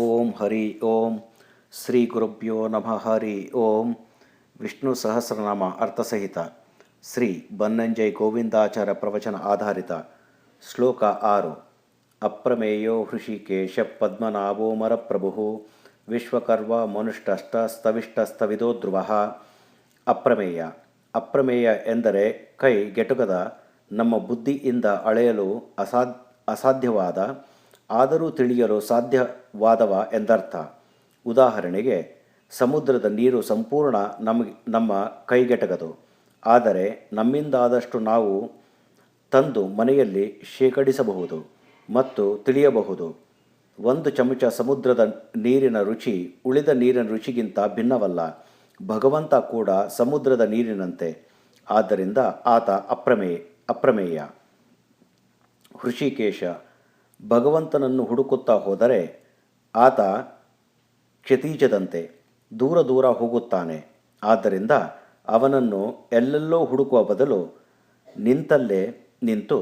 ಓಂ ಹರಿ ಓಂ ಶ್ರೀ ಗುರುಭ್ಯೋ ನಮಃ ಹರಿ ಓಂ. ವಿಷ್ಣು ಸಹಸ್ರನಾಮ ಅರ್ಥಸಹಿತ ಶ್ರೀ ಬನ್ನಂಜೈ ಗೋವಿಂದಾಚಾರ್ಯ ಪ್ರವಚನ ಆಧಾರಿತ ಶ್ಲೋಕ 6. ಅಪ್ರಮೇಯೋ ಹೃಷಿಕೇಶ ಪದ್ಮನಾಭೋ ಮರಪ್ರಭು ವಿಶ್ವಕರ್ವ ಮನುಷ್ಟಷ್ಟ ಸ್ಥವಿಷ್ಟಸ್ಥವಿದೋ ಧ್ರುವಃ. ಅಪ್ರಮೇಯ. ಅಪ್ರಮೇಯ ಎಂದರೆ ಕೈಗೆಟುಕದ, ನಮ್ಮ ಬುದ್ಧಿಯಿಂದ ಅಳೆಯಲು ಅಸಾಧ್ಯವಾದ, ಆದರೂ ತಿಳಿಯಲು ಸಾಧ್ಯವಾದವ ಎಂದರ್ಥ. ಉದಾಹರಣೆಗೆ, ಸಮುದ್ರದ ನೀರು ಸಂಪೂರ್ಣ ನಮ್ಮ ಕೈಗೆಟಕದು, ಆದರೆ ನಮ್ಮಿಂದಾದಷ್ಟು ನಾವು ತಂದು ಮನೆಯಲ್ಲಿ ಶೇಖರಿಸಬಹುದು ಮತ್ತು ತಿಳಿಯಬಹುದು. ಒಂದು ಚಮಚ ಸಮುದ್ರದ ನೀರಿನ ರುಚಿ ಉಳಿದ ನೀರಿನ ರುಚಿಗಿಂತ ಭಿನ್ನವಲ್ಲ. ಭಗವಂತ ಕೂಡ ಸಮುದ್ರದ ನೀರಿನಂತೆ, ಆದ್ದರಿಂದ ಆತ ಅಪ್ರಮೇಯ. ಹೃಷಿಕೇಶ. ಭಗವಂತನನ್ನು ಹುಡುಕುತ್ತಾ ಹೋದರೆ ಆತ ಕ್ಷಿತಿಜದಂತೆ ದೂರ ದೂರ ಹೋಗುತ್ತಾನೆ. ಆದ್ದರಿಂದ ಅವನನ್ನು ಎಲ್ಲೆಲ್ಲೋ ಹುಡುಕುವ ಬದಲು ನಿಂತಲ್ಲೇ ನಿಂತು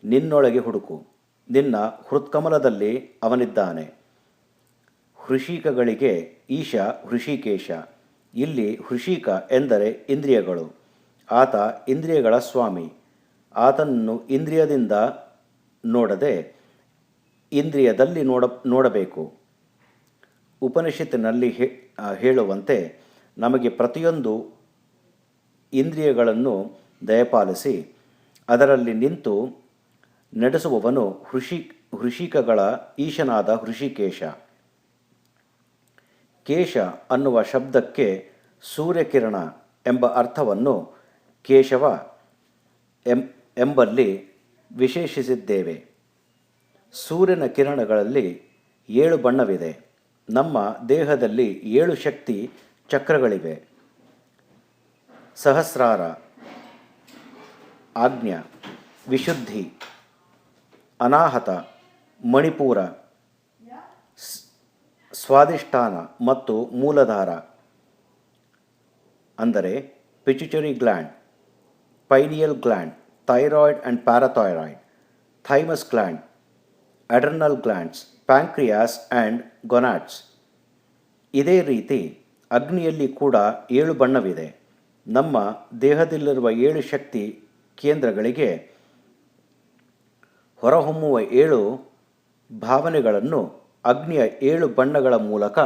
ನಿನ್ನೊಳಗೆ ಹುಡುಕು. ನಿನ್ನ ಹೃತ್ಕಮಲದಲ್ಲಿ ಅವನಿದ್ದಾನೆ. ಹೃಷಿಕಗಳಿಗೆ ಈಶ ಹೃಷಿಕೇಶ. ಇಲ್ಲಿ ಹೃಷಿಕ ಎಂದರೆ ಇಂದ್ರಿಯಗಳು. ಆತ ಇಂದ್ರಿಯಗಳ ಸ್ವಾಮಿ. ಆತನನ್ನು ಇಂದ್ರಿಯದಿಂದ ನೋಡದೆ ಇಂದ್ರಿಯದಲ್ಲಿ ನೋಡಬೇಕು. ಉಪನಿಷತ್ತಿನಲ್ಲಿ ಹೇಳುವಂತೆ ನಮಗೆ ಪ್ರತಿಯೊಂದು ಇಂದ್ರಿಯಗಳನ್ನು ದಯಪಾಲಿಸಿ ಅದರಲ್ಲಿ ನಿಂತು ನಡೆಸುವವನು ಹೃಷಿಕಗಳ ಈಶನಾದ ಹೃಷಿಕೇಶ. ಕೇಶ ಅನ್ನುವ ಶಬ್ದಕ್ಕೆ ಸೂರ್ಯಕಿರಣ ಎಂಬ ಅರ್ಥವನ್ನು ಕೇಶವ ಎಂಬಲ್ಲಿ ವಿಶೇಷಿಸಿದ್ದೇವೆ. ಸೂರ್ಯನ ಕಿರಣಗಳಲ್ಲಿ 7 ಬಣ್ಣವಿದೆ. ನಮ್ಮ ದೇಹದಲ್ಲಿ 7 ಶಕ್ತಿ ಚಕ್ರಗಳಿವೆ. ಸಹಸ್ರಾರ, ಆಜ್ಞ, ವಿಶುದ್ಧಿ, ಅನಾಹತ, ಮಣಿಪೂರ, ಸ್ವಾದಿಷ್ಠಾನ ಮತ್ತು ಮೂಲಾಧಾರ. ಅಂದರೆ pituitary gland, pineal gland, thyroid and parathyroid, thymus gland, adrenal glands, pancreas and gonads. ಇದೇ ರೀತಿ ಅಗ್ನಿಯಲ್ಲಿ ಕೂಡ 7 ಬಣ್ಣವಿದೆ. ನಮ್ಮ ದೇಹದಲ್ಲಿರುವ 7 ಶಕ್ತಿ ಕೇಂದ್ರಗಳಿಗೆ ಹೊರಹೊಮ್ಮುವ 7 ಭಾವನೆಗಳನ್ನು ಅಗ್ನಿಯ 7 ಬಣ್ಣಗಳ ಮೂಲಕ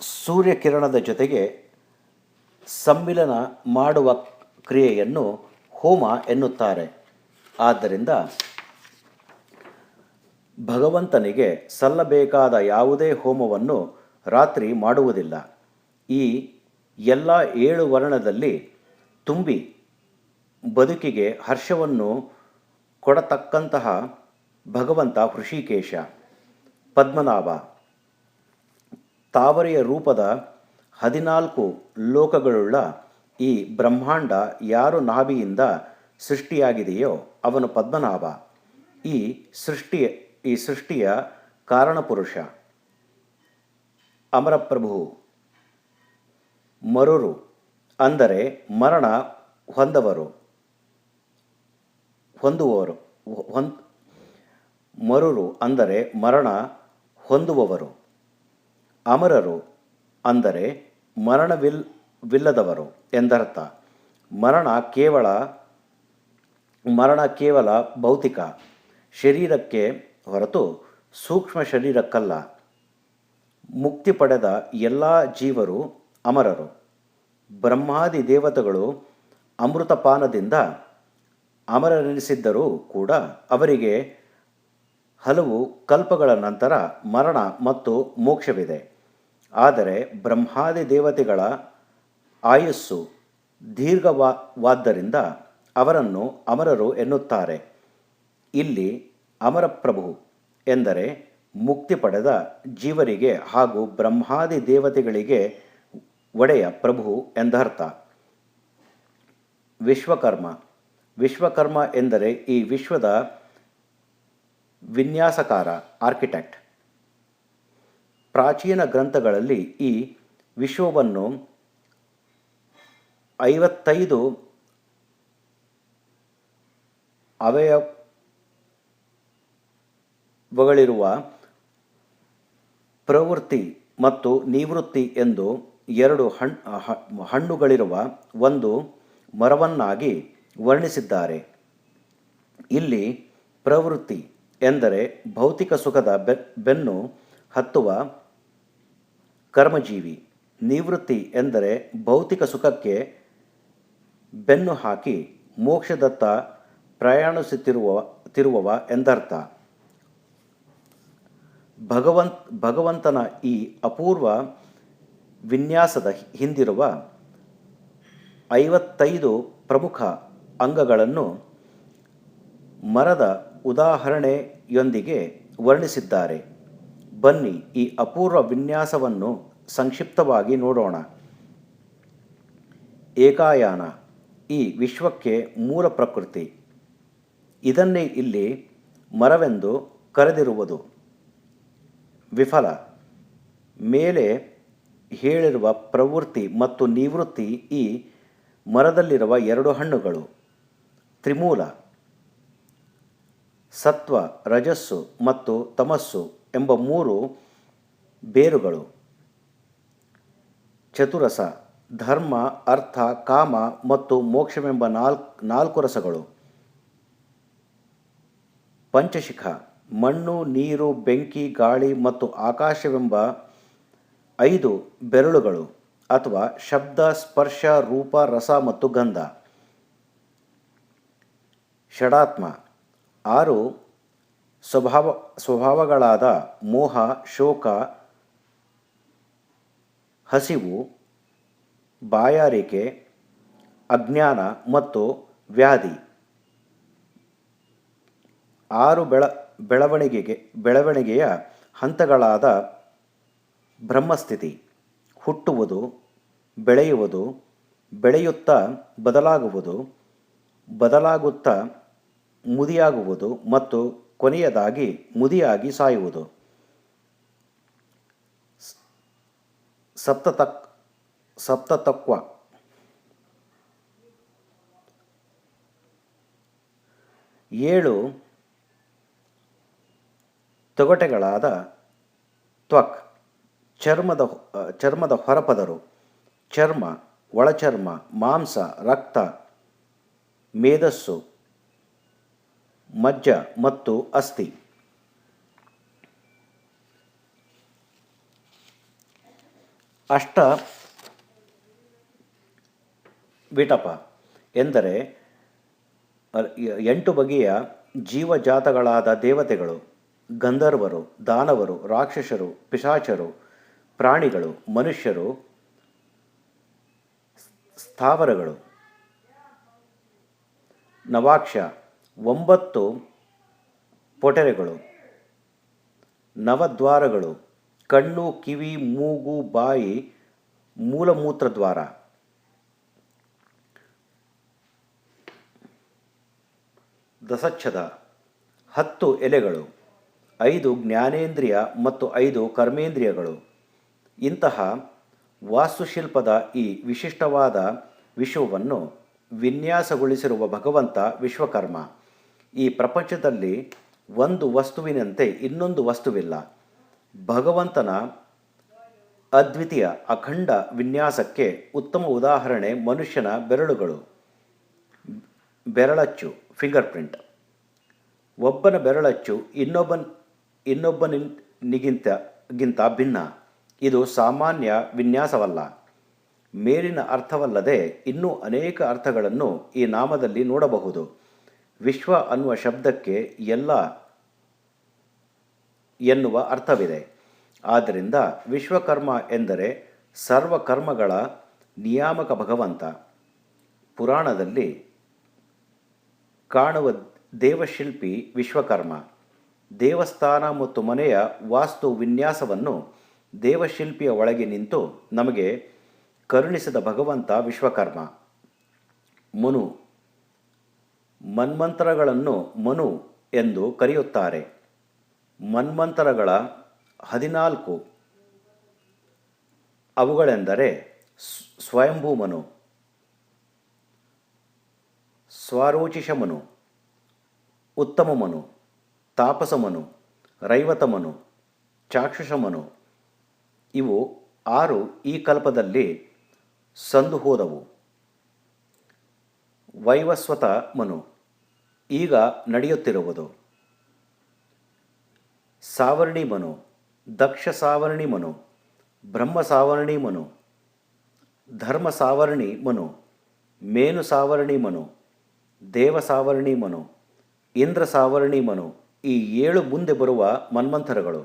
ಸೂರ್ಯಕಿರಣದ ಜೊತೆಗೆ ಸಮ್ಮಿಲನ ಮಾಡುವ ಕ್ರಿಯೆಯನ್ನು ಹೋಮ ಎನ್ನುತ್ತಾರೆ. ಆದ್ದರಿಂದ ಭಗವಂತನಿಗೆ ಸಲ್ಲಬೇಕಾದ ಯಾವುದೇ ಹೋಮವನ್ನು ರಾತ್ರಿ ಮಾಡುವುದಿಲ್ಲ. ಈ ಎಲ್ಲ 7 ವರ್ಣದಲ್ಲಿ ತುಂಬಿ ಬದುಕಿಗೆ ಹರ್ಷವನ್ನು ಕೊಡತಕ್ಕಂತಹ ಭಗವಂತ ಹೃಷಿಕೇಶ. ಪದ್ಮನಾಭ. ತಾವರೆಯ ರೂಪದ 14 ಲೋಕಗಳುಳ್ಳ ಈ ಬ್ರಹ್ಮಾಂಡ ಯಾರು ನಾಭಿಯಿಂದ ಸೃಷ್ಟಿಯಾಗಿದೆಯೋ ಅವನು ಪದ್ಮನಾಭ. ಈ ಸೃಷ್ಟಿಯ ಕಾರಣಪುರುಷ. ಅಮರಪ್ರಭು. ಮರುರು ಅಂದರೆ ಮರಣ ಮರುರು ಅಂದರೆ ಮರಣ ಹೊಂದುವವರು. ಅಮರರು ಅಂದರೆ ಮರಣವಿಲ್ಲದವರು ಎಂದರ್ಥ. ಮರಣ ಕೇವಲ ಭೌತಿಕ ಶರೀರಕ್ಕೆ ಹೊರತು ಸೂಕ್ಷ್ಮ ಶರೀರಕ್ಕಲ್ಲ. ಮುಕ್ತಿ ಪಡೆದ ಎಲ್ಲ ಜೀವರು ಅಮರರು. ಬ್ರಹ್ಮಾದಿ ದೇವತೆಗಳು ಅಮೃತಪಾನದಿಂದ ಅಮರರೆನಿಸಿದ್ದರೂ ಕೂಡ ಅವರಿಗೆ ಹಲವು ಕಲ್ಪಗಳ ನಂತರ ಮರಣ ಮತ್ತು ಮೋಕ್ಷವಿದೆ. ಆದರೆ ಬ್ರಹ್ಮಾದಿ ದೇವತೆಗಳ ಆಯುಸ್ಸು ದೀರ್ಘವಾದ್ದರಿಂದ ಅವರನ್ನು ಅಮರರು ಎನ್ನುತ್ತಾರೆ. ಇಲ್ಲಿ ಅಮರಪ್ರಭು ಎಂದರೆ ಮುಕ್ತಿ ಪಡೆದ ಜೀವರಿಗೆ ಹಾಗೂ ಬ್ರಹ್ಮಾದಿ ದೇವತೆಗಳಿಗೆ ಒಡೆಯ ಪ್ರಭು ಎಂದರ್ಥ. ವಿಶ್ವಕರ್ಮ. ವಿಶ್ವಕರ್ಮ ಎಂದರೆ ಈ ವಿಶ್ವದ ವಿನ್ಯಾಸಕಾರ, ಆರ್ಕಿಟೆಕ್ಟ್. ಪ್ರಾಚೀನ ಗ್ರಂಥಗಳಲ್ಲಿ ಈ ವಿಶ್ವವನ್ನು 55 ಅವಯವ ಗಳಿರುವ ಪ್ರವೃತ್ತಿ ಮತ್ತು ನಿವೃತ್ತಿ ಎಂದು ಎರಡು ಹಣ್ಣುಗಳಿರುವ ಒಂದು ಮರವನ್ನಾಗಿ ವರ್ಣಿಸಿದ್ದಾರೆ. ಇಲ್ಲಿ ಪ್ರವೃತ್ತಿ ಎಂದರೆ ಭೌತಿಕ ಸುಖದ ಬೆನ್ನು ಹತ್ತುವ ಕರ್ಮಜೀವಿ, ನಿವೃತ್ತಿ ಎಂದರೆ ಭೌತಿಕ ಸುಖಕ್ಕೆ ಬೆನ್ನು ಹಾಕಿ ಮೋಕ್ಷದತ್ತ ಪ್ರಯಾಣಿಸುತ್ತಿರುವವ ಎಂದರ್ಥ. ಭಗವಂತನ ಈ ಅಪೂರ್ವ ವಿನ್ಯಾಸದ ಹಿಂದಿರುವ 55 ಪ್ರಮುಖ ಅಂಗಗಳನ್ನು ಮರದ ಉದಾಹರಣೆಯೊಂದಿಗೆ ವರ್ಣಿಸಿದ್ದಾರೆ. ಬನ್ನಿ ಈ ಅಪೂರ್ವ ವಿನ್ಯಾಸವನ್ನು ಸಂಕ್ಷಿಪ್ತವಾಗಿ ನೋಡೋಣ. ಏಕಾಯಾನ ಈ ವಿಶ್ವಕ್ಕೆ ಮೂಲ ಪ್ರಕೃತಿ. ಇದನ್ನೇ ಇಲ್ಲಿ ಮರವೆಂದು ಕರೆದಿರುವುದು. ವಿಫಲ ಮೇಲೆ ಹೇಳಿರುವ ಪ್ರವೃತ್ತಿ ಮತ್ತು ನಿವೃತ್ತಿ ಈ ಮರದಲ್ಲಿರುವ ಎರಡು ಹಣ್ಣುಗಳು. ತ್ರಿಮೂಲ ಸತ್ವ, ರಜಸ್ಸು ಮತ್ತು ತಮಸ್ಸು ಎಂಬ ಮೂರು ಬೇರುಗಳು. ಚತುರಸ ಧರ್ಮ, ಅರ್ಥ, ಕಾಮ ಮತ್ತು ಮೋಕ್ಷವೆಂಬ ನಾಲ್ಕು ರಸಗಳು. ಪಂಚಶಿಖ ಮಣ್ಣು, ನೀರು, ಬೆಂಕಿ, ಗಾಳಿ ಮತ್ತು ಆಕಾಶವೆಂಬ 5 ಬೆರಳುಗಳು ಅಥವಾ ಶಬ್ದ, ಸ್ಪರ್ಶ, ರೂಪ, ರಸ ಮತ್ತು ಗಂಧ. ಷಡಾತ್ಮ 6 ಸ್ವಭಾವಗಳಾದ ಮೋಹ, ಶೋಕ, ಹಸಿವು, ಬಾಯಾರಿಕೆ, ಅಜ್ಞಾನ ಮತ್ತು ವ್ಯಾಧಿ. 6 ಬೆಳವಣಿಗೆಯ ಹಂತಗಳಾದ ಬ್ರಹ್ಮಸ್ಥಿತಿ, ಹುಟ್ಟುವುದು, ಬೆಳೆಯುವುದು, ಬೆಳೆಯುತ್ತಾ ಬದಲಾಗುವುದು, ಬದಲಾಗುತ್ತಾ ಮುದಿಯಾಗುವುದು ಮತ್ತು ಕೊನೆಯದಾಗಿ ಮುದಿಯಾಗಿ ಸಾಯುವುದು. ಸಪ್ತತತ್ವ 7 ತೊಗಟೆಗಳಾದ ತ್ವಕ್ ಚರ್ಮದ ಹೊರಪದರು, ಚರ್ಮ, ಒಳಚರ್ಮ, ಮಾಂಸ, ರಕ್ತ, ಮೇದಸ್ಸು, ಮಜ್ಜ ಮತ್ತು ಅಸ್ಥಿ. ಅಷ್ಟ ವಿಟಪ ಎಂದರೆ 8 ಬಗೆಯ ಜೀವಜಾತಗಳಾದ ದೇವತೆಗಳು, ಗಂಧರ್ವರು, ದಾನವರು, ರಾಕ್ಷಸರು, ಪಿಶಾಚರು, ಪ್ರಾಣಿಗಳು, ಮನುಷ್ಯರು, ಸ್ಥಾವರಗಳು. ನವಾಕ್ಷ 9 ಪೊಟರೆಗಳು. ನವದ್ವಾರಗಳು ಕಣ್ಣು, ಕಿವಿ, ಮೂಗು, ಬಾಯಿ, ಮೂಲಮೂತ್ರದ್ವಾರ. ದಸಚ್ಛದ 10 ಎಲೆಗಳು, 5 ಜ್ಞಾನೇಂದ್ರಿಯ ಮತ್ತು 5 ಕರ್ಮೇಂದ್ರಿಯಗಳು. ಇಂತಹ ವಾಸ್ತುಶಿಲ್ಪದ ಈ ವಿಶಿಷ್ಟವಾದ ವಿಶ್ವವನ್ನು ವಿನ್ಯಾಸಗೊಳಿಸಿರುವ ಭಗವಂತ ವಿಶ್ವಕರ್ಮ. ಈ ಪ್ರಪಂಚದಲ್ಲಿ ಒಂದು ವಸ್ತುವಿನಂತೆ ಇನ್ನೊಂದು ವಸ್ತುವಿಲ್ಲ. ಭಗವಂತನ ಅದ್ವಿತೀಯ ಅಖಂಡ ವಿನ್ಯಾಸಕ್ಕೆ ಉತ್ತಮ ಉದಾಹರಣೆ ಮನುಷ್ಯನ ಬೆರಳುಗಳು. ಬೆರಳಚ್ಚು ಫಿಂಗರ್ ಪ್ರಿಂಟ್. ಒಬ್ಬನ ಬೆರಳಚ್ಚು ಇನ್ನೊಬ್ಬನಿಗಿಂತ ಭಿನ್ನ. ಇದು ಸಾಮಾನ್ಯ ವಿನ್ಯಾಸವಲ್ಲ. ಮೇಲಿನ ಅರ್ಥವಲ್ಲದೆ ಇನ್ನೂ ಅನೇಕ ಅರ್ಥಗಳನ್ನು ಈ ನಾಮದಲ್ಲಿ ನೋಡಬಹುದು. ವಿಶ್ವ ಅನ್ನುವ ಶಬ್ದಕ್ಕೆ ಎಲ್ಲ ಎನ್ನುವ ಅರ್ಥವಿದೆ. ಆದ್ದರಿಂದ ವಿಶ್ವಕರ್ಮ ಎಂದರೆ ಸರ್ವಕರ್ಮಗಳ ನಿಯಾಮಕ ಭಗವಂತ. ಪುರಾಣದಲ್ಲಿ ಕಾಣುವ ದೇವಶಿಲ್ಪಿ ವಿಶ್ವಕರ್ಮ. ದೇವಸ್ಥಾನ ಮತ್ತು ಮನೆಯ ವಾಸ್ತು ವಿನ್ಯಾಸವನ್ನು ದೇವಶಿಲ್ಪಿಯ ಒಳಗೆ ನಿಂತು ನಮಗೆ ಕರುಣಿಸಿದ ಭಗವಂತ ವಿಶ್ವಕರ್ಮ. ಮನು ಮನ್ವಂತರಗಳನ್ನು ಮನು ಎಂದು ಕರೆಯುತ್ತಾರೆ. ಮನ್ವಂತರಗಳ 14 ಅವುಗಳೆಂದರೆ ಸ್ವಯಂಭೂಮನು, ಸ್ವರೋಚಿಷಮನು, ಉತ್ತಮಮನು, ತಾಪಸಮನು, ರೈವತಮನು, ಚಾಕ್ಷುಷಮನು ಇವು 6 ಈ ಕಲ್ಪದಲ್ಲಿ ಸಂದು ಹೋದವು. ವೈವಸ್ವತ ಮನು ಈಗ ನಡೆಯುತ್ತಿರುವುದು. ಸಾವರ್ಣಿ ಮನು, ದಕ್ಷ ಸಾವರ್ಣಿ ಮನು, ಬ್ರಹ್ಮ ಸಾವರ್ಣಿ ಮನು, ಧರ್ಮ ಸಾವರ್ಣಿ ಮನು, ಮೇನು ಸಾವರ್ಣಿ ಮನು, ದೇವ ಸಾವರ್ಣಿ ಮನು, ಇಂದ್ರ ಸಾವರ್ಣಿ ಮನು ಈ 7 ಮುಂದೆ ಬರುವ ಮನ್ವಂತರಗಳು.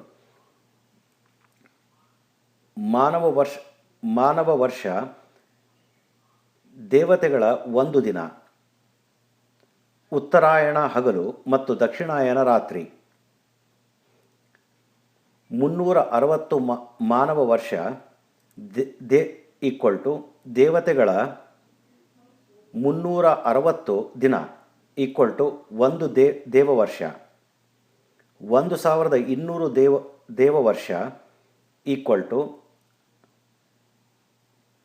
ಮಾನವ ವರ್ಷ ದೇವತೆಗಳ ಒಂದು ದಿನ, ಉತ್ತರಾಯಣ ಹಗಲು ಮತ್ತು ದಕ್ಷಿಣಾಯನ ರಾತ್ರಿ. 360 ಮಾನವ ವರ್ಷ ದೇವತೆಗಳ 360 ದಿನ ಒಂದು ದೇವವರ್ಷ. 1200 ದೇವವರ್ಷ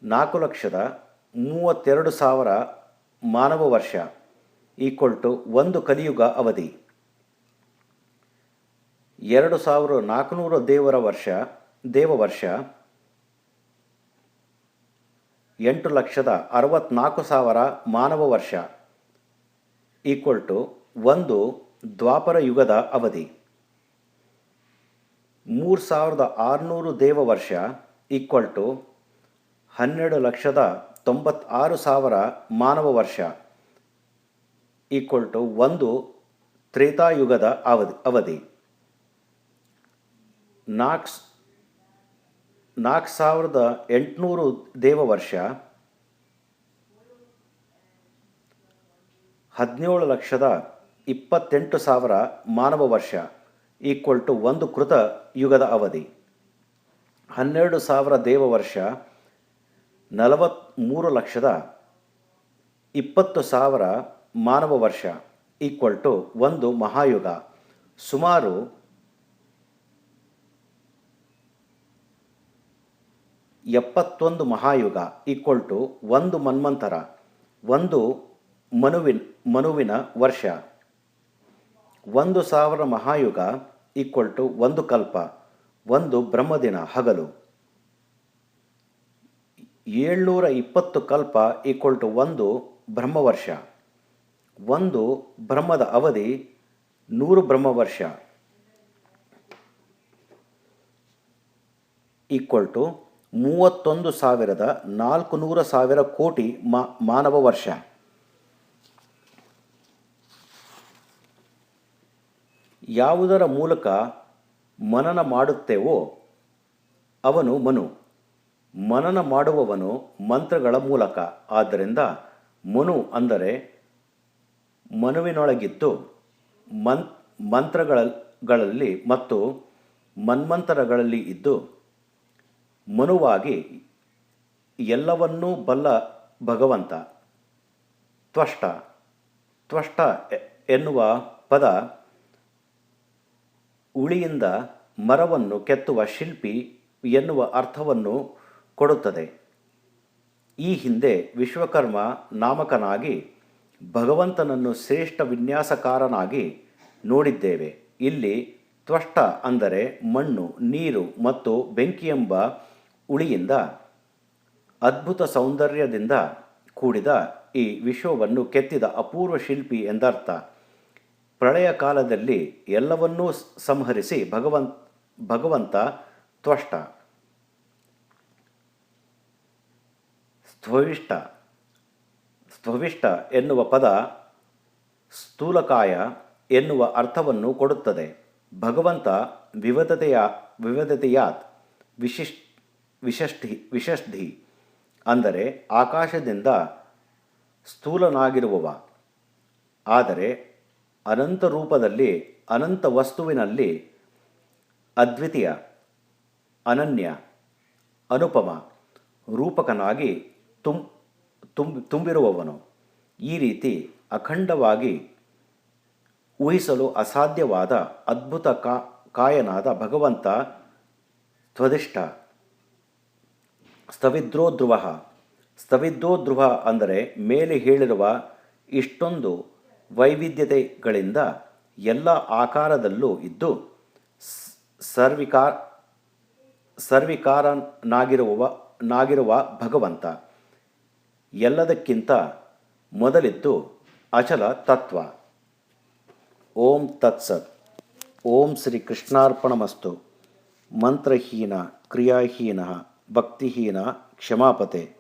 4,32,000 ಮಾನವ ವರ್ಷ ಒಂದು ಕಲಿಯುಗ ಅವಧಿ. 2,400 ದೇವವರ್ಷ 8,64,000 ಮಾನವ ವರ್ಷ ಒಂದು ದ್ವಾಪರ ಯುಗದ ಅವಧಿ. 3,600 ದೇವವರ್ಷ 12,96,000 ಮಾನವ ವರ್ಷ ಒಂದು ತ್ರೇತಾಯುಗದ ಅವಧಿ. 4,800 ದೇವವರ್ಷ 17,28,000 ಮಾನವ ವರ್ಷ ಒಂದು ಕೃತ ಯುಗದ ಅವಧಿ. 12,000 ದೇವವರ್ಷ 43,20,000 ಮಾನವ ವರ್ಷ ಒಂದು ಮಹಾಯುಗ. ಸುಮಾರು 71 ಮಹಾಯುಗ ಒಂದು ಮನ್ವಂತರ, ಒಂದು ಮನುವಿನ ವರ್ಷ. 1,000 ಮಹಾಯುಗ ಒಂದು ಕಲ್ಪ, ಒಂದು ಬ್ರಹ್ಮದಿನ ಹಗಲು. 720 ಕಲ್ಪ ಒಂದು ಬ್ರಹ್ಮವರ್ಷ. ಒಂದು ಬ್ರಹ್ಮದ ಅವಧಿ 100 ಬ್ರಹ್ಮವರ್ಷ 31,400,000 ಕೋಟಿ ಮಾನವ ವರ್ಷ. ಯಾವುದರ ಮೂಲಕ ಮನನ ಮಾಡುತ್ತೇವೋ ಅವನು ಮನು. ಮನನ ಮಾಡುವವನು ಮಂತ್ರಗಳ ಮೂಲಕ. ಆದ್ದರಿಂದ ಮನು ಅಂದರೆ ಮನುವಿನೊಳಗಿದ್ದು ಮಂತ್ರಗಳಲ್ಲಿ ಮತ್ತು ಮನ್ವಂತರಗಳಲ್ಲಿ ಇದ್ದು ಮನುವಾಗಿ ಎಲ್ಲವನ್ನೂ ಬಲ್ಲ ಭಗವಂತ. ತ್ವಷ್ಟ ಎನ್ನುವ ಪದ ಉಳಿಯಿಂದ ಮರವನ್ನು ಕೆತ್ತುವ ಶಿಲ್ಪಿ ಎನ್ನುವ ಅರ್ಥವನ್ನು ಕೊಡುತ್ತದೆ. ಈ ಹಿಂದೆ ವಿಶ್ವಕರ್ಮ ನಾಮಕನಾಗಿ ಭಗವಂತನನ್ನು ಶ್ರೇಷ್ಠ ವಿನ್ಯಾಸಕಾರನಾಗಿ ನೋಡಿದ್ದೇವೆ. ಇಲ್ಲಿ ತ್ವಷ್ಟ ಅಂದರೆ ಮಣ್ಣು, ನೀರು ಮತ್ತು ಬೆಂಕಿಯೆಂಬ ಉಳಿಯಿಂದ ಅದ್ಭುತ ಸೌಂದರ್ಯದಿಂದ ಕೂಡಿದ ಈ ವಿಶ್ವವನ್ನು ಕೆತ್ತಿದ ಅಪೂರ್ವ ಶಿಲ್ಪಿ ಎಂದರ್ಥ. ಪ್ರಳಯ ಕಾಲದಲ್ಲಿ ಎಲ್ಲವನ್ನೂ ಸಂಹರಿಸಿ ಭಗವಂತ ತ್ವಷ್ಟ. ಸ್ಥವಿಷ್ಟ ಎನ್ನುವ ಪದ ಸ್ಥೂಲಕಾಯ ಎನ್ನುವ ಅರ್ಥವನ್ನು ಕೊಡುತ್ತದೆ. ಭಗವಂತ ವಿವಿಧತೆಯಾತ್ ವಿಷಷ್ಠಿ ಅಂದರೆ ಆಕಾಶದಿಂದ ಸ್ಥೂಲನಾಗಿರುವವ. ಆದರೆ ಅನಂತ ರೂಪದಲ್ಲಿ, ಅನಂತ ವಸ್ತುವಿನಲ್ಲಿ ಅದ್ವಿತೀಯ, ಅನನ್ಯ, ಅನುಪಮ ರೂಪಕನಾಗಿ ತುಂಬಿರುವವನು. ಈ ರೀತಿ ಅಖಂಡವಾಗಿ ಊಹಿಸಲು ಅಸಾಧ್ಯವಾದ ಅದ್ಭುತ ಕಾಯನಾದ ಭಗವಂತ ತ್ವದಿಷ್ಠ. ಸ್ಥವಿದ್ರೋಧ್ರುವ ಅಂದರೆ ಮೇಲೆ ಹೇಳಿರುವ ಇಷ್ಟೊಂದು ವೈವಿಧ್ಯತೆಗಳಿಂದ ಎಲ್ಲ ಆಕಾರದಲ್ಲೂ ಇದ್ದು ಸರ್ವಿಕಾರ ಸರ್ವಿಕಾರನಾಗಿರುವ ಭಗವಂತ ಎಲ್ಲದಕ್ಕಿಂತ ಮೊದಲಿದ್ದು ಅಚಲ ತತ್ವ. ಓಂ ತತ್ಸತ್. ಓಂ ಶ್ರೀ ಕೃಷ್ಣಾರ್ಪಣಮಸ್ತು. ಮಂತ್ರಹೀನ ಕ್ರಿಯಾಹೀನ ಭಕ್ತಿಹೀನ ಕ್ಷಮಾಪತೆ.